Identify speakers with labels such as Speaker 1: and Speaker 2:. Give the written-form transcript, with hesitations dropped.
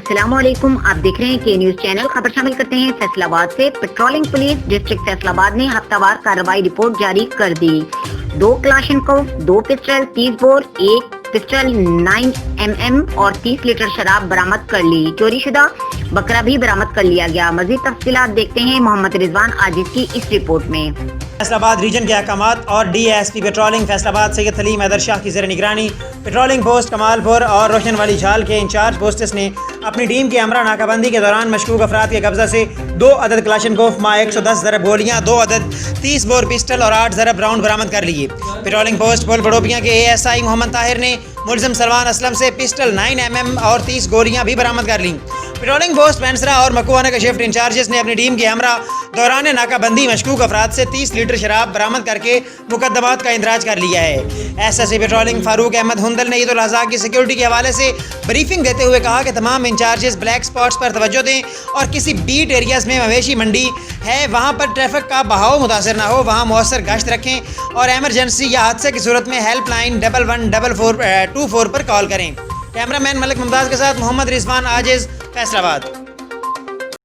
Speaker 1: अस्सलाम वालेकुम, आप देख रहे हैं के न्यूज चैनल। खबर शामिल करते हैं फैसलाबाद से। पेट्रोलिंग पुलिस डिस्ट्रिक्ट फैसलाबाद ने हफ्तावार कार्रवाई रिपोर्ट जारी कर दी। 2 Kalashnikov, 2 pistol, 30 bore, 1 pistol 9mm और 30 लीटर शराब बरामद कर ली। चोरी शुदा बकरा भी बरामद कर लिया गया। मजीद तफसीलात देखते हैं मोहम्मद रिजवान आजिज की इस रिपोर्ट में।
Speaker 2: फैसलाबाद रीजन के अहकामात और DSP पेट्रोलिंग फैसलाबाद सैयद सलीम हैदर शाह की ज़ेर निगरानी पेट्रोलिंग पोस्ट कमालपुर और रोशन वाली झाल के इंचार्ज पोस्टर्स ने अपनी टीम की हमरा नाकाबंदी के दौरान मशकूक अफराद के कब्जा से 2 अदद क्लाशनकोफ मा 110 ज़रब गोलियां, 2 अदद 30 बोर पिस्टल और 8 ज़रब राउंड बरामद कर लिए। पेट्रोलिंग पोस्ट पुल बड़ोबिया के ASI मोहम्मद ताहिर ने मुलजिम सलमान असलम से पिस्टल 9mm और 30 गोलियां भी बरामद कर लीं। पेट्रोलिंग पोस्ट पेंसरा और मकुआना के शिफ्ट इंचार्जेस ने अपनी टीम की हमरा दौरान नाकाबंदी मशकूक अफराद से 30 लीटर शराब बरामद करके मुकदमात का इंदराज कर लिया है। SSI पेट्रोलिंग फारूक अहमद हुंदल ने ईद उल अज़हा की सिक्योरिटी के हवाले से ब्रीफिंग देते हुए कहा कि तमाम इंचार्जेस ब्लैक स्पॉट्स पर तवज्जो दें और किसी बीट एरियाज़ में मवेशी मंडी है वहाँ पर ट्रैफिक का बहाव मुतासर ना हो, वहाँ मौसर गश्त रखें और एमरजेंसी या हादसे की सूरत में हेल्पलाइन 114424 पर कॉल करें। कैमरामैन मलिक मुमताज़ के साथ मोहम्मद रिजवान आजिज़, फैसलाबाद।